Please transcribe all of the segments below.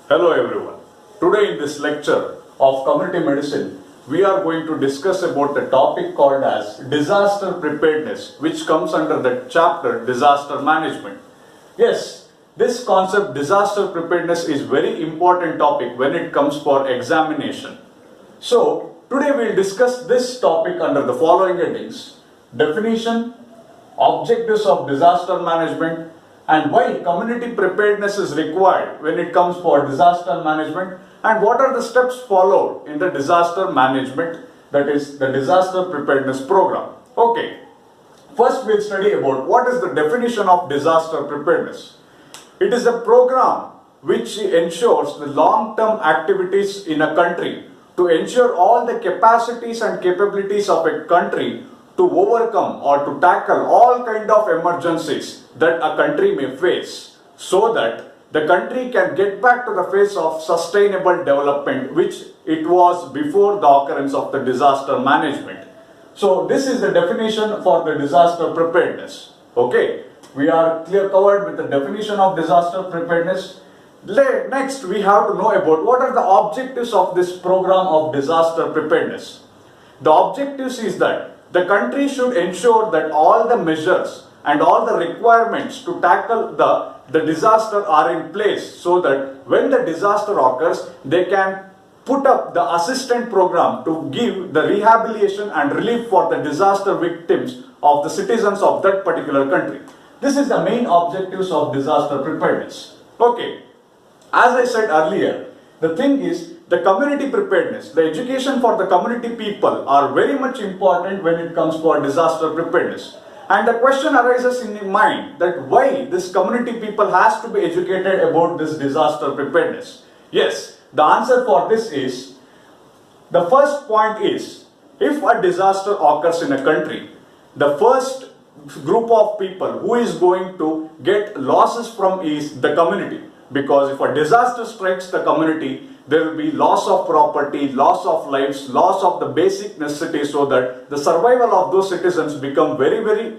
Hello everyone. Today in this lecture of community medicine, we are going to discuss about the topic called as disaster preparedness, which comes under the chapter disaster management. Yes, this concept disaster preparedness is very important topic when it comes for examination. So today we will discuss this topic under the following headings: definition, objectives of disaster management, and why community preparedness is required when it comes for disaster management, and what are the steps followed in the disaster management, that is the disaster preparedness program. Okay, first we'll study about what is the definition of disaster preparedness. It is a program which ensures the long-term activities in a country to ensure all the capacities and capabilities of a country to overcome or to tackle all kind of emergencies that a country may face, so that the country can get back to the phase of sustainable development which it was before the occurrence of the disaster management. So this is the definition for the disaster preparedness. Okay, we are covered with the definition of disaster preparedness. Next we have to know about what are the objectives of this program of disaster preparedness. The objectives is that the country should ensure that all the measures and all the requirements to tackle the disaster are in place, so that when the disaster occurs, they can put up the assistance program to give the rehabilitation and relief for the disaster victims of the citizens of that particular country. This is the main objectives of disaster preparedness. Okay, as I said earlier, the thing is, the community preparedness, the education for the community people are very much important when it comes for disaster preparedness. And the question arises in your mind that why this community people has to be educated about this disaster preparedness. Yes, the answer for this is, the first point is, if a disaster occurs in a country, the first group of people who is going to get losses from is the community. Because if a disaster strikes the community, there will be loss of property, loss of lives, loss of the basic necessities, so that the survival of those citizens become very, very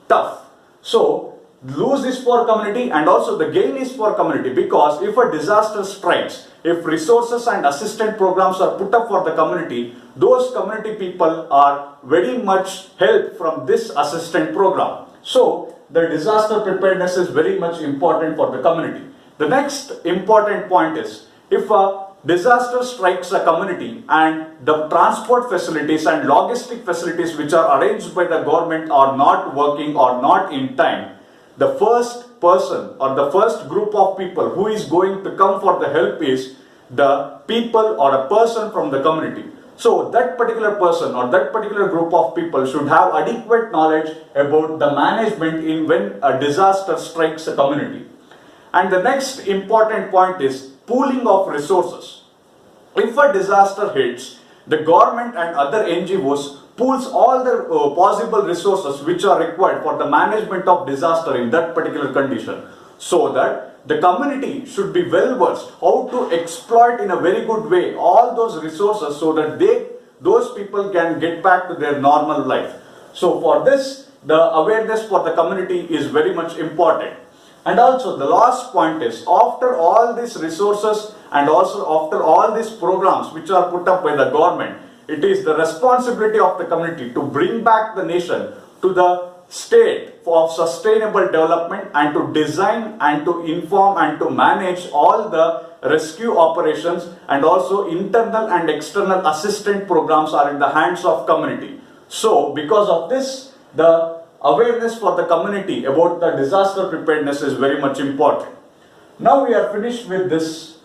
tough. So, lose is for community and also the gain is for community, because if a disaster strikes, if resources and assistance programs are put up for the community, those community people are very much helped from this assistance program. So, the disaster preparedness is very much important for the community. The next important point is, if a disaster strikes a community and the transport facilities and logistic facilities which are arranged by the government are not working or not in time, the first person or the first group of people who is going to come for the help is the people or a person from the community. So that particular person or that particular group of people should have adequate knowledge about the management in when a disaster strikes a community. And the next important point is pooling of resources. If a disaster hits, the government and other NGOs pools all the possible resources which are required for the management of disaster in that particular condition, so that the community should be well versed how to exploit in a very good way all those resources, so that those people can get back to their normal life. So for this, the awareness for the community is very much important. And also the last point is, after all these resources and also after all these programs which are put up by the government, it is the responsibility of the community to bring back the nation to the state of sustainable development and to design and to inform and to manage all the rescue operations, and also internal and external assistance programs are in the hands of community. So because of this, the awareness for the community about the disaster preparedness is very much important. Now we are finished with this,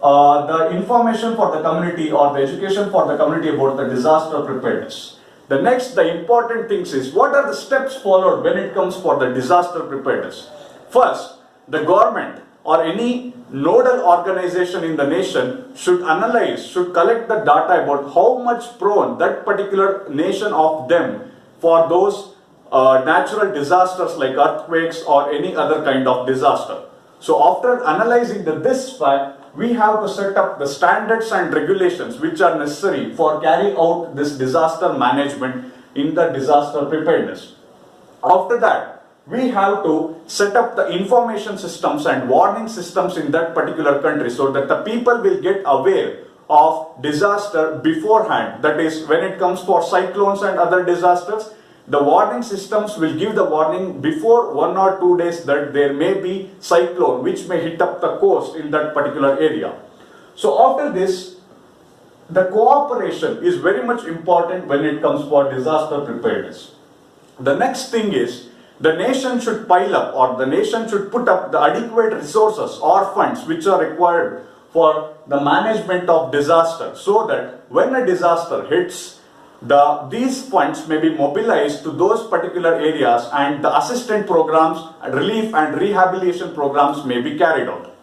the information for the community or the education for the community about the disaster preparedness. The next, the important things is, what are the steps followed when it comes for the disaster preparedness? First, the government or any nodal organization in the nation should analyze, should collect the data about how much prone that particular nation of them for those natural disasters like earthquakes or any other kind of disaster. So after analyzing this fact, we have to set up the standards and regulations which are necessary for carrying out this disaster management in the disaster preparedness. After that, we have to set up the information systems and warning systems in that particular country so that the people will get aware of disaster beforehand. That is, when it comes for cyclones and other disasters, the warning systems will give the warning before 1 or 2 days that there may be cyclone which may hit up the coast in that particular area. So after this, the cooperation is very much important when it comes for disaster preparedness. The next thing is, the nation should pile up, or the nation should put up the adequate resources or funds which are required for the management of disaster, so that when a disaster hits, these funds may be mobilized to those particular areas and the assistance programs, relief and rehabilitation programs may be carried out.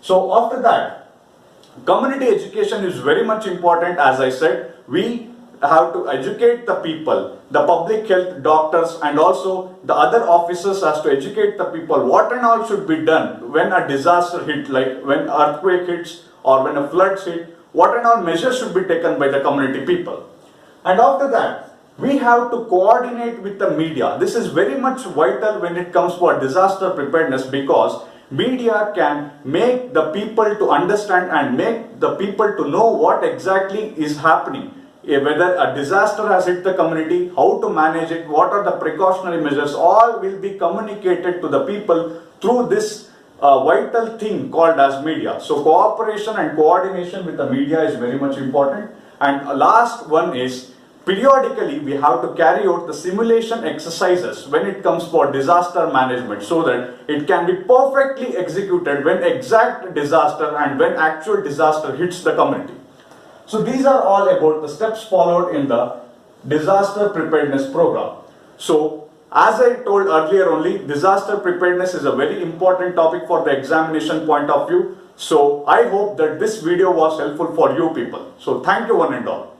So after that, community education is very much important. As I said, we have to educate the people, the public health doctors and also the other officers has to educate the people what and all should be done when a disaster hit, like when earthquake hits or when a flood hit, what and all measures should be taken by the community people. And after that, we have to coordinate with the media. This is very much vital when it comes for disaster preparedness, because media can make the people to understand and make the people to know what exactly is happening. Whether a disaster has hit the community, how to manage it, what are the precautionary measures, all will be communicated to the people through this vital thing called as media. So cooperation and coordination with the media is very much important. And last one is, periodically we have to carry out the simulation exercises when it comes for disaster management, so that it can be perfectly executed when exact disaster and when actual disaster hits the community. So these are all about the steps followed in the disaster preparedness program. So as I told earlier only, disaster preparedness is a very important topic for the examination point of view. So I hope that this video was helpful for you people. So thank you one and all.